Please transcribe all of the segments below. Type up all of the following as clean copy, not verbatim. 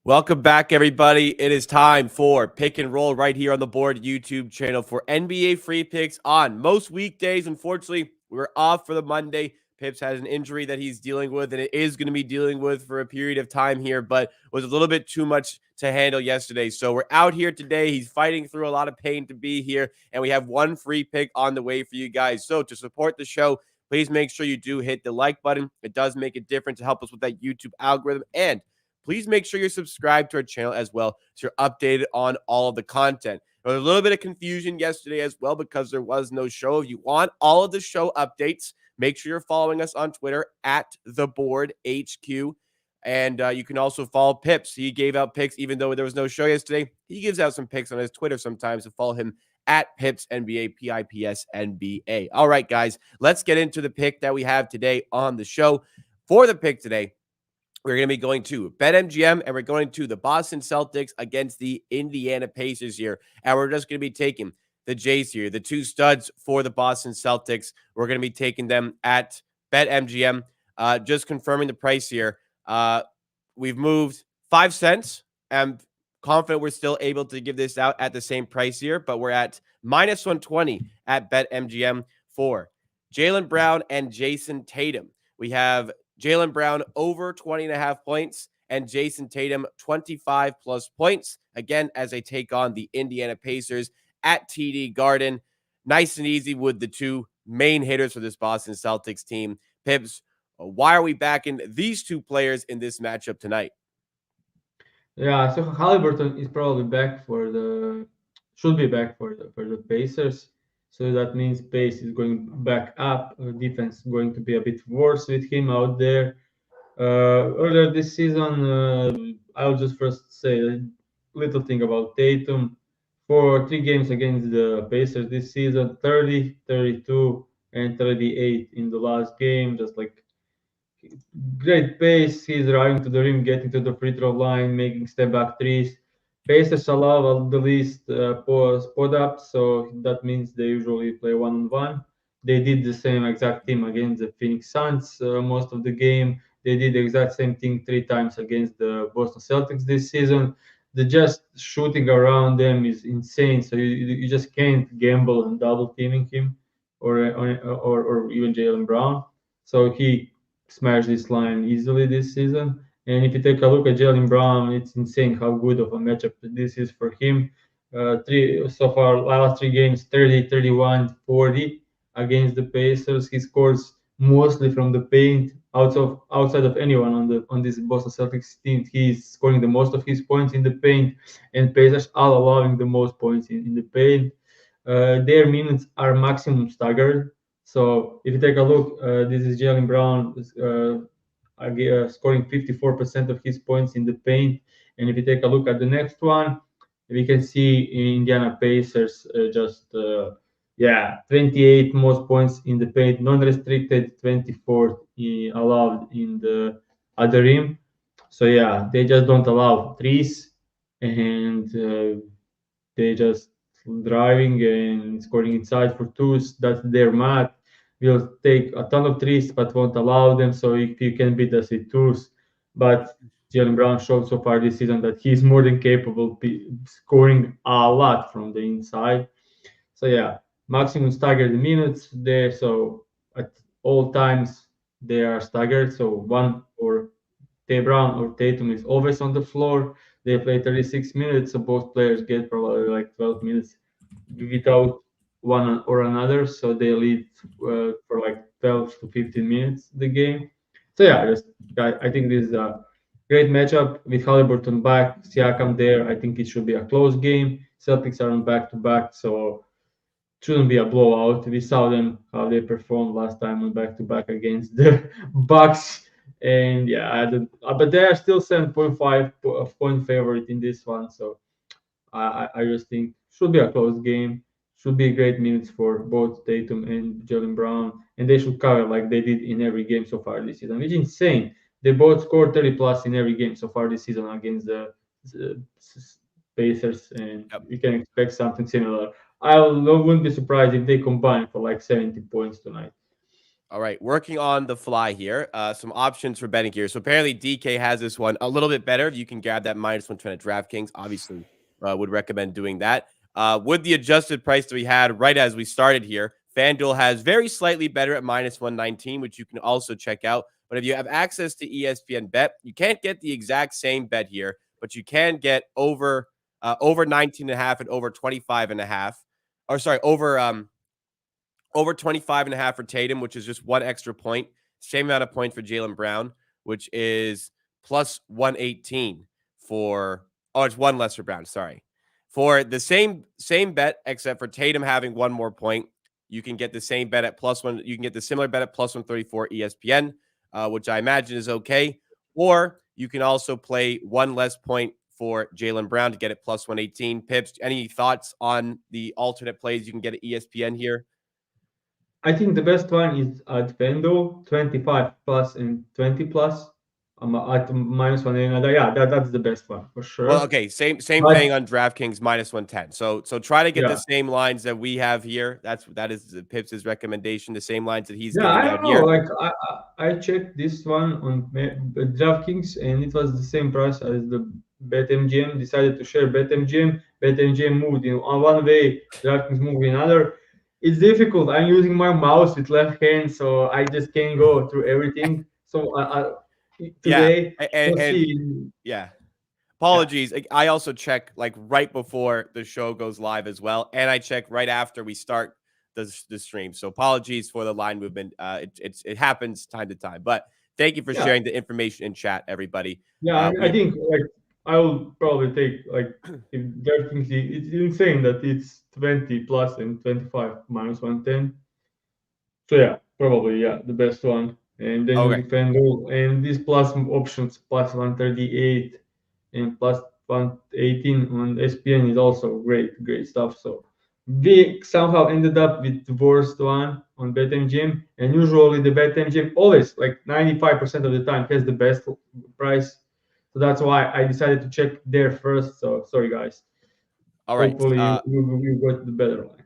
Welcome back, everybody. It is time for Pick and Roll right here on the Board YouTube channel for NBA free picks on most weekdays. Unfortunately, we're off for the Monday. Pips has an injury that he's dealing with, and it is going to be dealing with for a period of time here, but was a little bit too much to handle yesterday. So we're out here today. He's fighting through a lot of pain to be here, and we have one free pick on the way for you guys. So to support the show, please make sure you do hit the like button. It does make a difference to help us with that YouTube algorithm. And please make sure you're subscribed to our channel as well so you're updated on all of the content. There was a little bit of confusion yesterday as well because there was no show. If you want all of the show updates, make sure you're following us on Twitter at TheBoardHQ. And you can also follow Pips. He gave out picks even though there was no show yesterday. He gives out some picks on his Twitter sometimes, so follow him at PipsNBA, PIPSNBA. All right, guys, let's get into the pick that we have today on the show. For the pick today, we're going to be going to BetMGM, and we're going to the Boston Celtics against the Indiana Pacers here. And we're just going to be taking the Jays here, the two studs for the Boston Celtics. We're going to be taking them at BetMGM. Just confirming the price here. We've moved 5 cents. I'm confident we're still able to give this out at the same price here, but we're at minus 120 at BetMGM for Jaylen Brown and Jason Tatum. We have Jaylen Brown over 20.5 points and Jason Tatum 25 plus points. Again, as they take on the Indiana Pacers at TD Garden. Nice and easy with the two main hitters for this Boston Celtics team. Pips, why are we backing these two players in this matchup tonight? Yeah, so Halliburton is probably back for the should be back for the Pacers. So that means pace is going back up. Defense going to be a bit worse with him out there. Earlier this season, I'll just first say a little thing about Tatum. For 3 games against the Pacers this season, 30, 32, and 38 in the last game. Just like great pace. He's driving to the rim, getting to the free throw line, making step back threes. Pacers allow the least spot up, so that means they usually play one on one. They did the same exact thing against the Phoenix Suns most of the game. They did the exact same thing 3 times against the Boston Celtics this season. The just shooting around them is insane, so you just can't gamble on double teaming him or even Jaylen Brown. So he smash this line easily this season. And if you take a look at Jalen Brown, it's insane how good of a matchup this is for him. Three so far, last 3 games, 30, 31, 40 against the Pacers. He scores mostly from the paint. Outside of anyone on this Boston Celtics team, he's scoring the most of his points in the paint, and Pacers are allowing the most points in the paint. Their minutes are maximum staggered. So if you take a look, this is Jalen Brown scoring 54% of his points in the paint. And if you take a look at the next one, we can see Indiana Pacers yeah, 28 most points in the paint, non-restricted, 24 allowed in the other rim. So yeah, they just don't allow threes, and they just driving and scoring inside for twos. That's their math. Will take a ton of threes, but won't allow them. So if you can beat us with twos, but Jalen Brown showed so far this season that he's more than capable of scoring a lot from the inside. So yeah, maximum staggered minutes there. So at all times they are staggered. So one or Brown or Tatum is always on the floor. They play 36 minutes, so both players get probably like 12 minutes without one or another. So they lead for like 12 to 15 minutes the game. So yeah, I think this is a great matchup with Halliburton back, Siakam there. I think it should be a close game. Celtics are on back to back, so shouldn't be a blowout. We saw them how they performed last time on back to back against the Bucks, and yeah, but they are still 7.5 point favorite in this one. So I just think should be a close game. Should be great minutes for both Tatum and Jalen Brown, and they should cover like they did in every game so far this season, which is insane. They both scored 30 plus in every game so far this season against the Pacers, and Yep. we can expect something similar. I wouldn't be surprised if they combine for like 70 points tonight. All right, working on the fly here. Some options for betting here. So apparently DK has this one a little bit better. You can grab that -110 at DraftKings. Obviously, would recommend doing that. With the adjusted price that we had right as we started here, FanDuel has very slightly better at -119, which you can also check out. But if you have access to ESPN Bet, you can't get the exact same bet here, but you can get over 19 and a half and over 25 and a half. Or sorry, over 25 and a half for Tatum, which is just one extra point. Same amount of points for Jaylen Brown, which is plus 118 for, oh, it's one less for Brown. Sorry. For the same bet, except for Tatum having one more point, you can get the same bet at plus one. You can get the similar bet at plus 134 ESPN, which I imagine is okay. Or you can also play one less point for Jaylen Brown to get it plus 118. Pips, any thoughts on the alternate plays you can get at ESPN here? I think the best one is at FanDuel, 25 plus and 20 plus. At -1 another. Yeah, that's the best one for Well, sure. okay, same But thing on DraftKings -110. So try to get the yeah, same lines that we have here. That is the Pips' recommendation, the same lines that he's yeah, giving I out don't know. here. Like I checked this one on DraftKings, and it was the same price as the BetMGM. Decided to share BetMGM. BetMGM moved in on one way, DraftKings moved in another. It's difficult. I'm using my mouse with left hand, so I just can't go through everything. So Yeah, today we'll and see. yeah. Yeah, Apologies. I also check like right before the show goes live as well, and I check right after we start the stream. So apologies for the line movement. It happens time to time, but thank you for yeah, sharing the information in chat, everybody. yeah. I We think like I will probably take like if DraftKings. It's insane that it's 20 plus and 25 -110. So yeah, probably yeah, the best one. And then okay. using FanDuel and these plus options plus 138 and plus 118 on SPN is also great stuff. So we somehow ended up with the worst one on BetMGM, and usually the BetMGM always like 95% of the time has the best price. So that's why I decided to check there first. So sorry guys. All right. Hopefully you got the better one.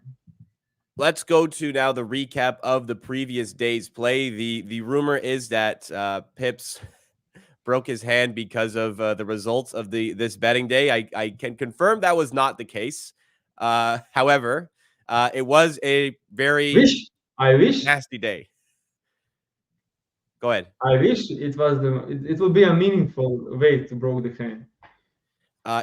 Let's go to now the recap of the previous day's play. The rumor is that Pips broke his hand because of the results of this betting day. I can confirm that was not the case. However, it was a very Wish I wish nasty day. Go ahead. I wish it was it would be a meaningful way to broke the hand.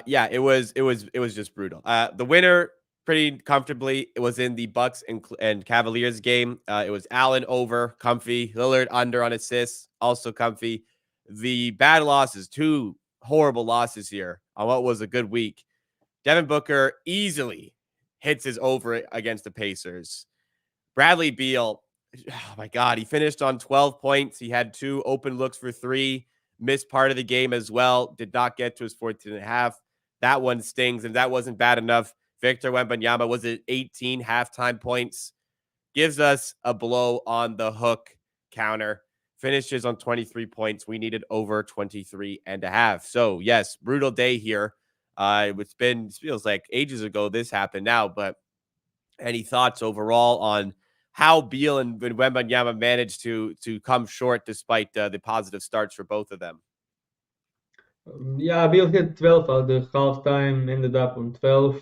Yeah, it was just brutal. The winner pretty comfortably it was in the Bucks and Cavaliers game. It was Allen over, comfy. Lillard under on assists, also comfy. The bad losses, two horrible losses here on what was a good week. Devin Booker easily hits his over against the Pacers. Bradley Beal, oh my God, he finished on 12 points. He had two open looks for three, missed part of the game as well, did not get to his 14 and a half. That one stings, and that wasn't bad enough. Victor Wembanyama was at 18 halftime points, gives us a blow on the hook counter, finishes on 23 points. We needed over 23 and a half. So, yes, brutal day here. It feels like ages ago this happened now, but any thoughts overall on how Beal and Wembanyama managed to come short despite the positive starts for both of them? Yeah, Bill hit 12 at the halftime, ended up on 12.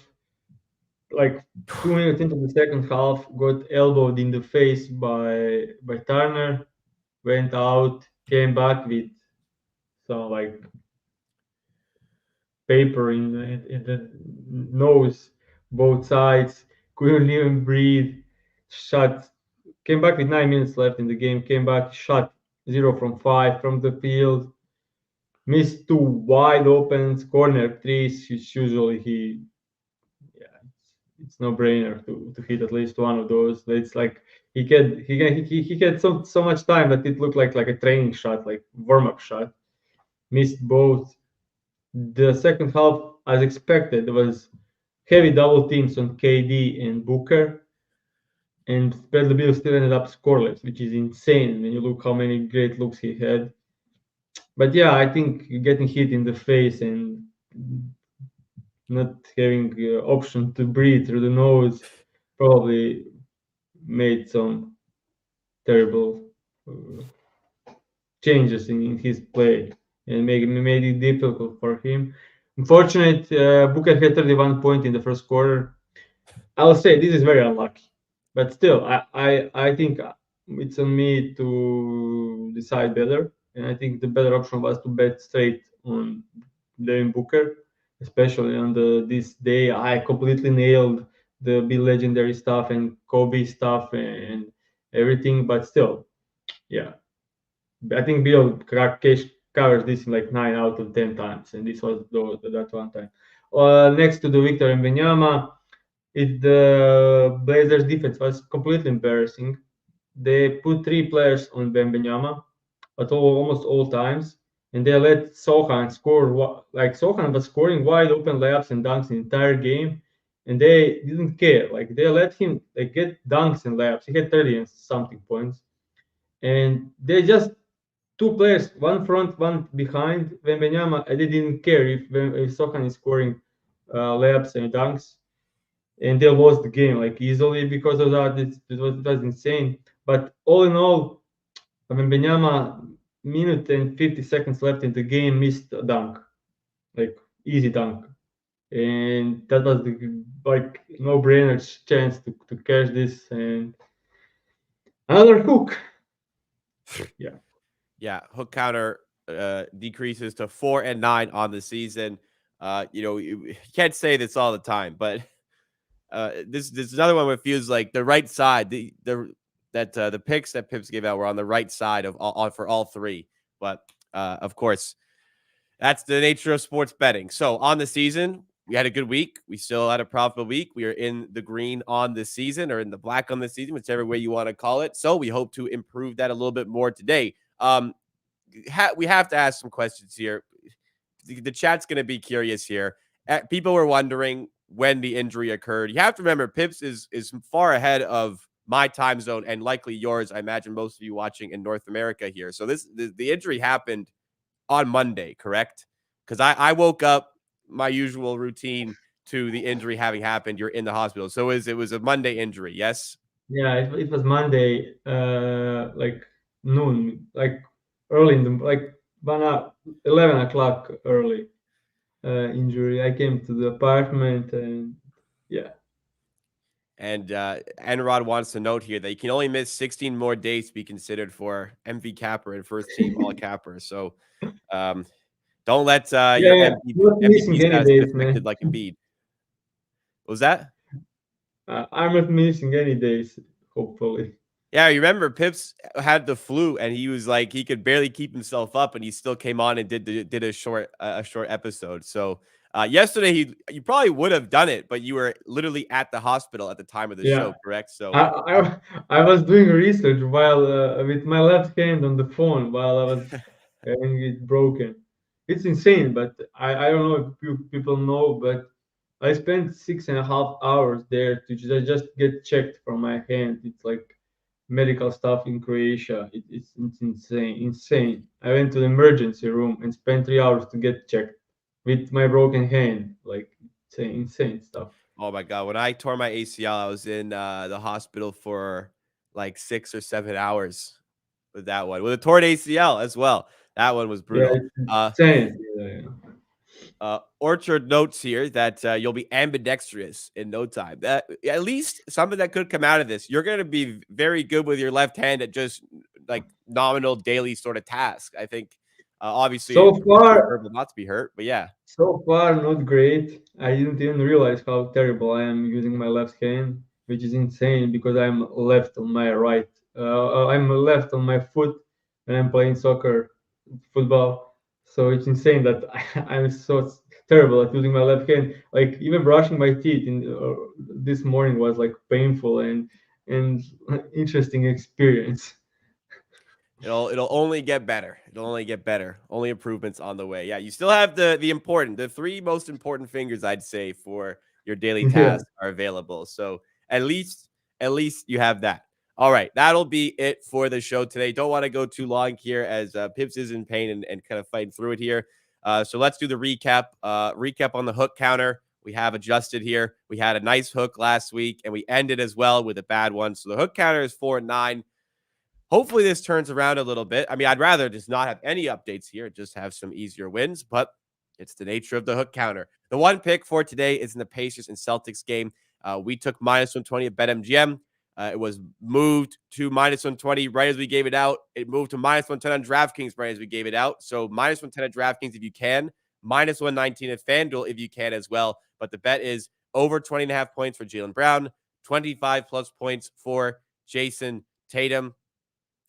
Like 2 minutes into the second half, got elbowed in the face by Turner, went out, came back with some like paper in the nose, both sides, couldn't even breathe, shot, came back with 9 minutes left in the game, came back, shot 0 from 5 from the field, missed two wide open corner threes, which usually yeah, it's no brainer to hit at least one of those. It's like he had so much time that it looked like a training shot, like warm up shot. Missed both. The second half, as expected, was heavy double teams on KD and Booker, and Bradley Beal still ended up scoreless, which is insane when you look how many great looks he had. But yeah, I think getting hit in the face and not having option to breathe through the nose probably made some terrible uh, changes in his play and made it difficult for him. Unfortunate, Booker had 31 points in the first quarter. I'll say this is very unlucky, but still, I think it's on me to decide better, and I think the better option was to bet straight on Devin Booker, especially on this day. I completely nailed the be legendary stuff and Kobe stuff and everything, but still, yeah, I think Bill Cage covers this in like 9 out of 10 times, and this was that one time. Next to the Victor and Benyama, the Blazers defense was completely embarrassing. They put three players on Bembenyama at almost all times, and they let Sohan score. Like Sohan was scoring wide open layups and dunks the entire game, and they didn't care. Like they let him like get dunks and layups. He had 30 and something points, and they just two players, one front, one behind Wembanyama, and they didn't care if Sohan is scoring layups and dunks, and they lost the game like easily because of that. It was insane. But all in all, Wembanyama, minute and 50 seconds left in the game, missed a dunk, like easy dunk, and that was the like no-brainer chance to catch this and another hook. Yeah. Yeah, hook counter decreases to 4 and 9 on the season. You can't say this all the time, but this is another one where it feels like the right side, the picks that Pips gave out were on the right side of all for all three. But of course, that's the nature of sports betting. So on the season, we had a good week. We still had a profitable week. We are in the green on the season, or in the black on the season, whichever way you want to call it. So we hope to improve that a little bit more today. We have to ask some questions here. The chat's going to be curious here. People were wondering when the injury occurred. You have to remember, Pips is far ahead of my time zone and likely yours. I imagine most of you watching in North America here. So the injury happened on Monday, correct? Because I woke up my usual routine to the injury having happened. You're in the hospital. So it was a Monday injury, yes? Yeah, it was Monday, like noon, like early in the like 11 o'clock early injury. I came to the apartment and yeah, And Enrod wants to note here that you can only miss 16 more days to be considered for MV capper and first team all capper. So um, don't let yeah, your yeah. Not MVP missing any status get days, affected man. like Embiid. What was that? I'm not missing any days. Hopefully, Yeah, you remember Pips had the flu and he was like he could barely keep himself up, and he still came on and did a short episode. So yesterday you probably would have done it, but you were literally at the hospital at the time of the yeah. show, correct? I So I, I was doing research while with my left hand on the phone while I was having it broken. It's insane, but I don't know if people know, but I spent 6.5 hours there to just get checked from my hand. It's like medical stuff in Croatia. It's insane, insane. I went to the emergency room and spent 3 hours to get checked with my broken hand. Like insane stuff. oh my god, when I tore my ACL, I was in the hospital for like 6 or 7 hours with that one. With a torn ACL as well. That one was Yeah, brutal. it's insane. Yeah, Orchard notes here that you'll be ambidextrous in no time. That at least something that could come out of this. You're going to be very good with your left hand at just like nominal daily sort of tasks. I think obviously So it's far, preferable not to be hurt, but yeah. so far, not great. I didn't even realize how terrible I am using my left hand, which is insane because I'm left on my right. I'm left on my foot when I'm playing soccer, football. So it's insane that I'm so terrible at using my left hand. Like even brushing my teeth in this morning was like painful and interesting experience. It'll only get better. It'll only get better. Only improvements on the way. Yeah, you still have the three most important fingers I'd say for your daily Yeah. tasks are available. So at least you have that. All right, that'll be it for the show today. Don't want to go too long here as Pips is in pain and kind of fighting through it here. So let's do the recap. Recap on the hook counter. We have adjusted here. We had a nice hook last week, and we ended as well with a bad one. So the hook counter is 4 and 9. hopefully this turns around a little bit. I mean, I'd rather just not have any updates here, just have some easier wins, but it's the nature of the hook counter. The one pick for today is in the Pacers and Celtics game. We took minus 120 at BetMGM. It was moved to minus 120 right as we gave it out. It moved to minus 110 on DraftKings right as we gave it out. So minus 110 at DraftKings if you can, minus 119 at FanDuel if you can as well. But the bet is over 20.5 points for Jaylen Brown, 25 plus points for Jason Tatum.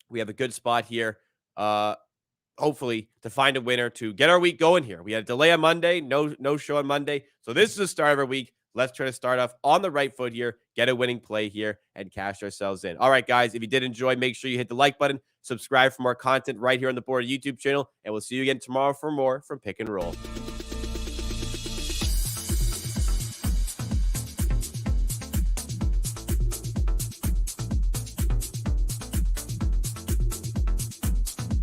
We have a good spot here. Hopefully to find a winner to get our week going here. We had a delay on Monday, no show on Monday. So this is the start of our week. Let's try to start off on the right foot here, get a winning play here, and cash ourselves in. All right, guys, if you did enjoy, make sure you hit the like button, subscribe for more content right here on the Board YouTube channel, and we'll see you again tomorrow for more from Pick and Roll.